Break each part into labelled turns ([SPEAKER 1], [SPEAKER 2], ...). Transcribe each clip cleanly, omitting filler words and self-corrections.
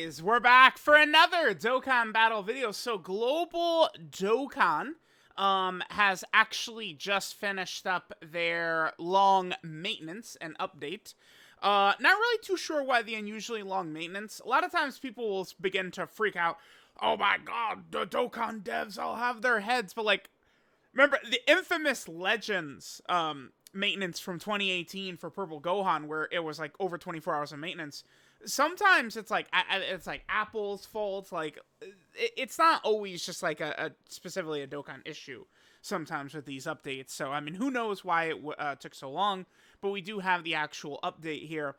[SPEAKER 1] guys, we're back for another Dokkan battle video. So Global Dokkan has actually just finished up their long maintenance and update. Not really too sure why the unusually long maintenance. A lot of times people will begin to freak out. Oh my god, the Dokkan devs all have their heads. But like, remember the infamous Legends maintenance from 2018 for Purple Gohan, where it was like over 24 hours of maintenance. Sometimes it's like Apple's fault. Like, it's not always just like a specifically a Dokkan issue. Sometimes with these updates, so I mean, who knows why it took so long? But we do have the actual update here.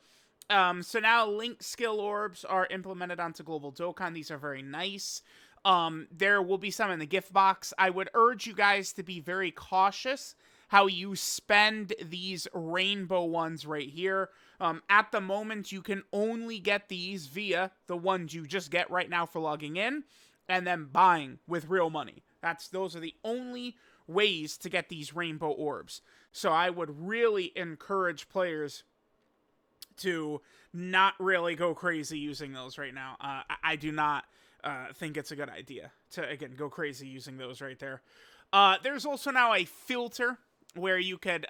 [SPEAKER 1] So now Link skill orbs are implemented onto Global Dokkan. These are very nice. There will be some in the gift box. I would urge you guys to be very cautious how you spend these rainbow ones right here. At the moment, you can only get these via the ones you just get right now for logging in, and then buying with real money. Those are the only ways to get these rainbow orbs. So I would really encourage players to not really go crazy using those right now. I do not think it's a good idea to, again, go crazy using those right there. There's also now a filter where you could,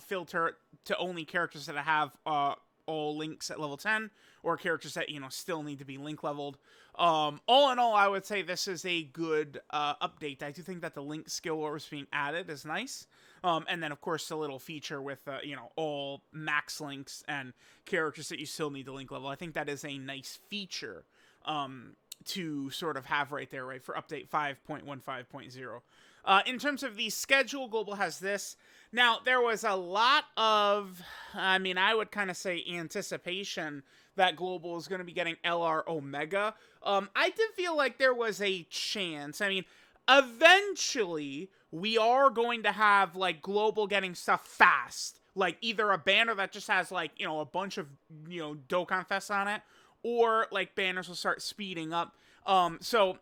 [SPEAKER 1] filter to only characters that have all links at level 10, or characters that, still need to be link leveled. All in all, I would say this is a good update. I do think that the link skill orbs being added is nice. And then, of course, the little feature with, all max links and characters that you still need to link level. I think that is a nice feature to sort of have right there, right, for update 5.15.0. In terms of the schedule, Global has this. Now, there was a lot of, I would kind of say anticipation that Global is going to be getting LR Omega. I did feel like there was a chance. Eventually, we are going to have, like, Global getting stuff fast. Like, either a banner that just has, like, a bunch of, Dokkan Fest on it, or, like, banners will start speeding up. So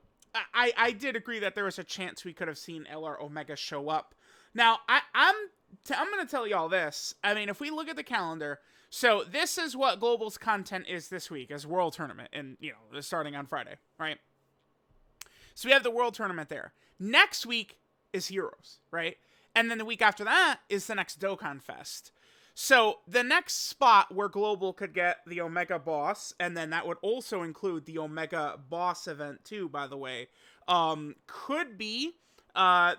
[SPEAKER 1] I did agree that there was a chance we could have seen LR Omega show up. Now, I'm going to tell y'all this. If we look at the calendar, so this is what Global's content is this week as World Tournament, and, starting on Friday, right? So we have the World Tournament there. Next week is Heroes, right? And then the week after that is the next Dokkan Fest. So the next spot where Global could get the Omega Boss, and then that would also include the Omega Boss event too, by the way, could be I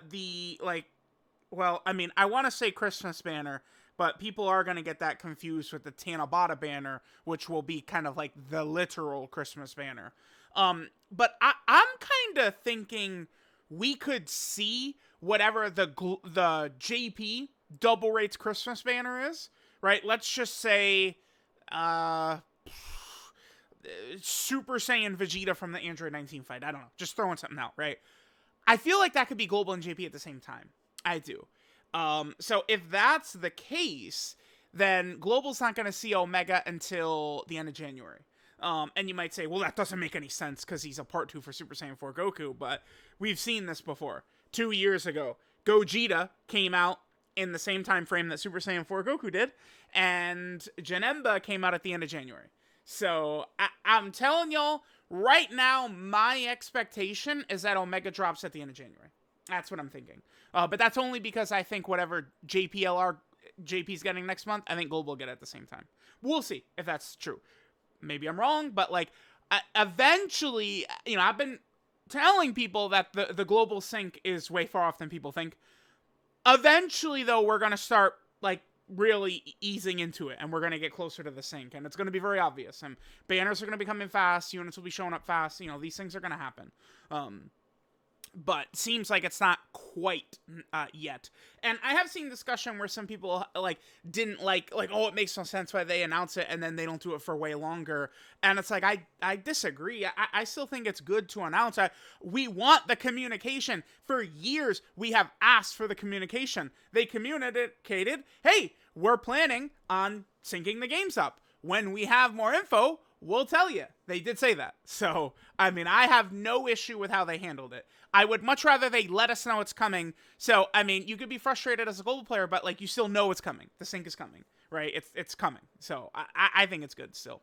[SPEAKER 1] want to say Christmas banner, but people are going to get that confused with the Tanabata banner, which will be kind of like the literal Christmas banner. But I'm kind of thinking we could see whatever the JP double rates Christmas banner is, right? Let's just say Super Saiyan Vegeta from the Android 19 fight. I don't know, just throwing something out, right? I feel like that could be Global and JP at the same time. I do. So if that's the case, then Global's not going to see Omega until the end of January. And you might say, well, that doesn't make any sense because he's a part 2 for Super Saiyan 4 Goku, but we've seen this before. 2 years ago, Gogeta came out in the same time frame that Super Saiyan 4 Goku did, and Janemba came out at the end of January. So I'm telling y'all, right now, my expectation is that Omega drops at the end of January. That's what I'm thinking. But that's only because I think whatever JP's getting next month, I think Global will get it at the same time. We'll see if that's true. Maybe I'm wrong, but like eventually, I've been telling people that the Global sync is way far off than people think. Eventually, though, we're going to start, like, really easing into it, and we're going to get closer to the sync, and it's going to be very obvious, and banners are going to be coming fast, units will be showing up fast, these things are going to happen. But seems like it's not quite yet. And I have seen discussion where some people didn't like, oh, it makes no sense why they announce it and then they don't do it for way longer. And it's like, I disagree. I still think it's good to announce. We want the communication. For years, we have asked for the communication. They communicated, hey, we're planning on syncing the games up. When we have more info, we'll tell you. They did say that. So, I have no issue with how they handled it. I would much rather they let us know it's coming. So, you could be frustrated as a Global player, but, you still know it's coming. The sync is coming, right? It's coming. So, I think it's good still.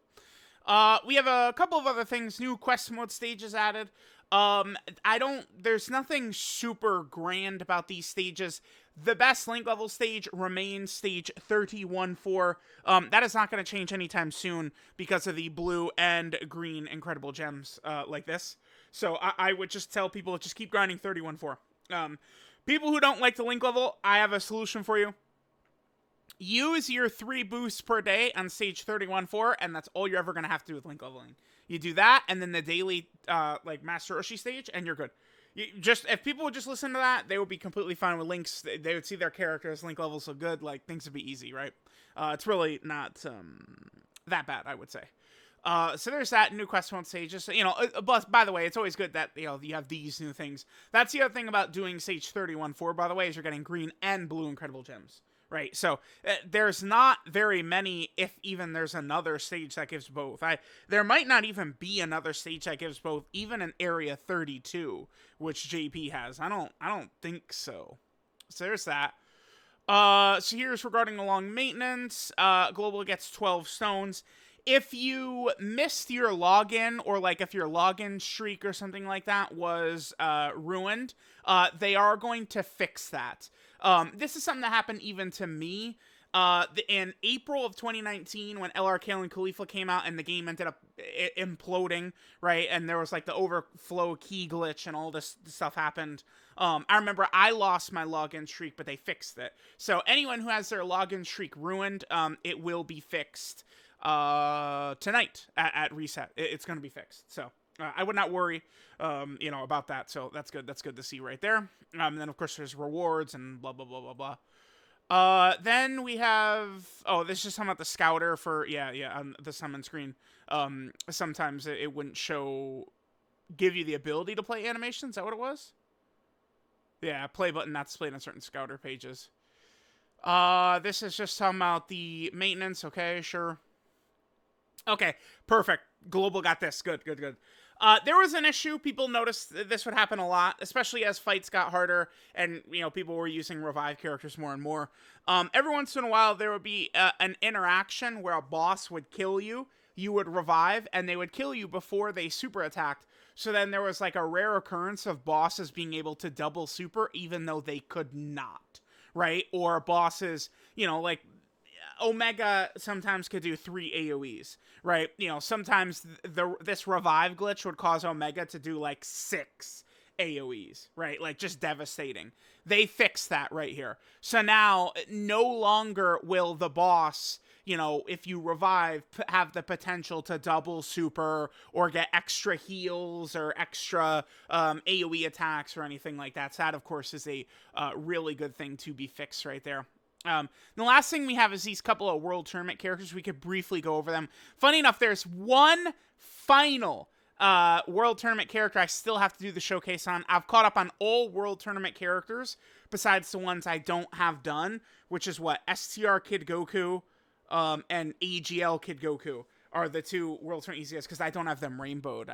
[SPEAKER 1] We have a couple of other things. New quest mode stages added. There's nothing super grand about these stages. The best link level stage remains stage 31-4. That is not going to change anytime soon because of the blue and green incredible gems, like this. So I would just tell people, just keep grinding 31-4. People who don't like the link level, I have a solution for you. Use your 3 boosts per day on stage 31-4, and that's all you're ever going to have to do with link leveling. You do that, and then the daily, like, Master Roshi stage, and you're good. If people would just listen to that, they would be completely fine with links. They would see their characters, link levels so good, like, things would be easy, right? It's really not, that bad, I would say. So there's that new quest mode stages. But by the way, it's always good that, you have these new things. That's the other thing about doing stage 31-4, by the way, is you're getting green and blue incredible gems. Right, so there's not very many, if even there's another stage that gives both. There might not even be another stage that gives both, even in Area 32, which JP has. I don't think so. So there's that. So here's regarding the long maintenance. Global gets 12 stones. If you missed your login, or like if your login streak or something like that was ruined, they are going to fix that. This is something that happened even to me. In April of 2019, when LRK and Khalifa came out and the game ended up imploding, right? And there was like the overflow key glitch and all this stuff happened. I remember I lost my login streak, but they fixed it. So anyone who has their login streak ruined, it will be fixed tonight at reset. It's going to be fixed. So I would not worry, about that. So that's good. That's good to see right there. And then of course there's rewards and blah, blah, blah, blah, blah. Then we have, this is just talking about the scouter for, on the summon screen. Sometimes it wouldn't give you the ability to play animation. Is that what it was? Yeah, play button not displayed on certain scouter pages. This is just talking about the maintenance. Okay, sure. Okay, perfect. Global got this. Good. There was an issue. People noticed this would happen a lot, especially as fights got harder and, people were using revive characters more and more. Every once in a while, there would be an interaction where a boss would kill you. You would revive, and they would kill you before they super attacked. So then there was like a rare occurrence of bosses being able to double super, even though they could not, right? Or bosses, like Omega sometimes could do 3 AoEs, right? Sometimes this revive glitch would cause Omega to do like 6 AoEs, right? Like just devastating. They fixed that right here. So now no longer will the boss, if you revive, have the potential to double super or get extra heals or extra AoE attacks or anything like that. So that, of course, is a really good thing to be fixed right there. The last thing we have is these couple of World Tournament characters. We could briefly go over them. Funny enough, there's one final World Tournament character I still have to do the showcase on. I've caught up on all World Tournament characters besides the ones I don't have done, which is what? STR Kid Goku and AGL Kid Goku are the 2 World Tournament easiest because I don't have them rainbowed.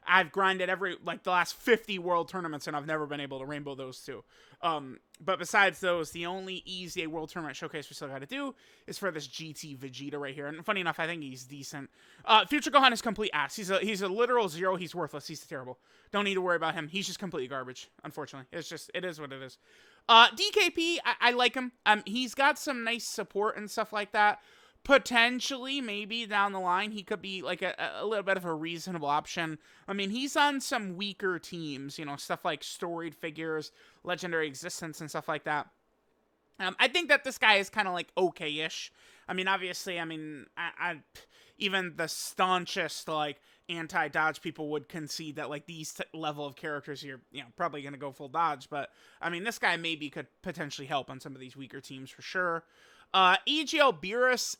[SPEAKER 1] I've grinded the last 50 World Tournaments and I've never been able to rainbow those 2. But besides those, the only easy World Tournament showcase we still got to do is for this GT Vegeta right here. And funny enough, I think he's decent. Future Gohan is complete ass. He's a literal 0. He's worthless. He's terrible. Don't need to worry about him. He's just completely garbage, unfortunately. It is what it is. DKP, I like him. He's got some nice support and stuff like that. Potentially, maybe down the line, he could be like a little bit of a reasonable option. I mean, he's on some weaker teams, stuff like Storied Figures, Legendary Existence, and stuff like that. I think that this guy is kind of like okay-ish. I mean, obviously, I even the staunchest like anti-dodge people would concede that like these level of characters you're probably gonna go full dodge. But I mean, this guy maybe could potentially help on some of these weaker teams for sure. EGL Beerus,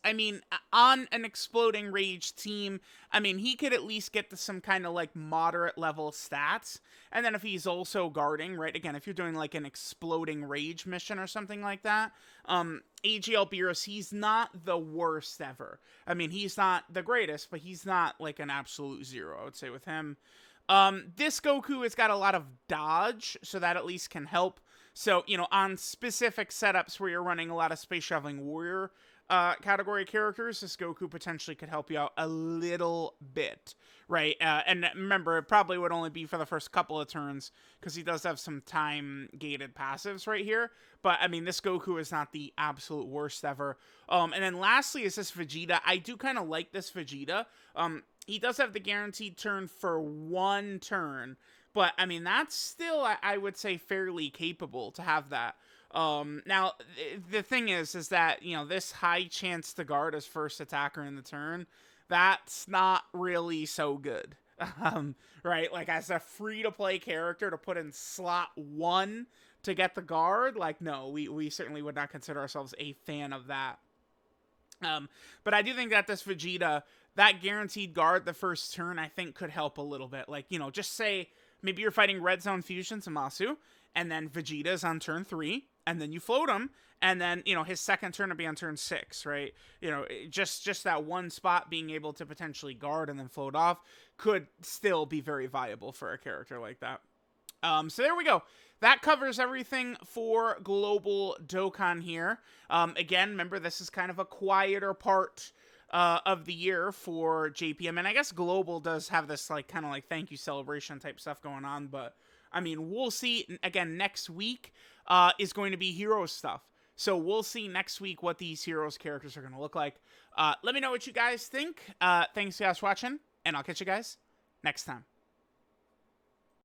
[SPEAKER 1] on an Exploding Rage team, he could at least get to some kind of, like, moderate level stats. And then if he's also guarding, right, again, if you're doing, like, an Exploding Rage mission or something like that, EGL Beerus, he's not the worst ever. He's not the greatest, but he's not, like, an absolute 0, I would say, with him. This Goku has got a lot of dodge, so that at least can help. So, on specific setups where you're running a lot of Space Traveling Warrior category characters, this Goku potentially could help you out a little bit, right? And remember, it probably would only be for the first couple of turns, because he does have some time-gated passives right here. But, I mean, this Goku is not the absolute worst ever. And then lastly is this Vegeta. I do kind of like this Vegeta. He does have the guaranteed turn for 1 turn, but, I mean, that's still, I would say, fairly capable to have that. Now, the thing is that, you know, this high chance to guard as first attacker in the turn, that's not really so good. Right? Like, as a free-to-play character to put in slot 1 to get the guard, like, no, we certainly would not consider ourselves a fan of that. But I do think that this Vegeta, that guaranteed guard the first turn, I think could help a little bit. Like, you know, just say, maybe you're fighting Red Zone Fusion Zamasu, and then Vegeta's on turn 3, and then you float him, and then, you know, his second turn will be on turn 6, right? You know, just that one spot being able to potentially guard and then float off could still be very viable for a character like that. So there we go. That covers everything for Global Dokkan here. Again, remember, this is kind of a quieter part of the year for JPM, and I guess Global does have this, like, kind of like thank you celebration type stuff going on, but I mean, we'll see. Again, next week is going to be Heroes stuff. So we'll see next week what these Heroes characters are going to look like. Let me know what you guys think. Thanks, guys, for watching, and I'll catch you guys next time.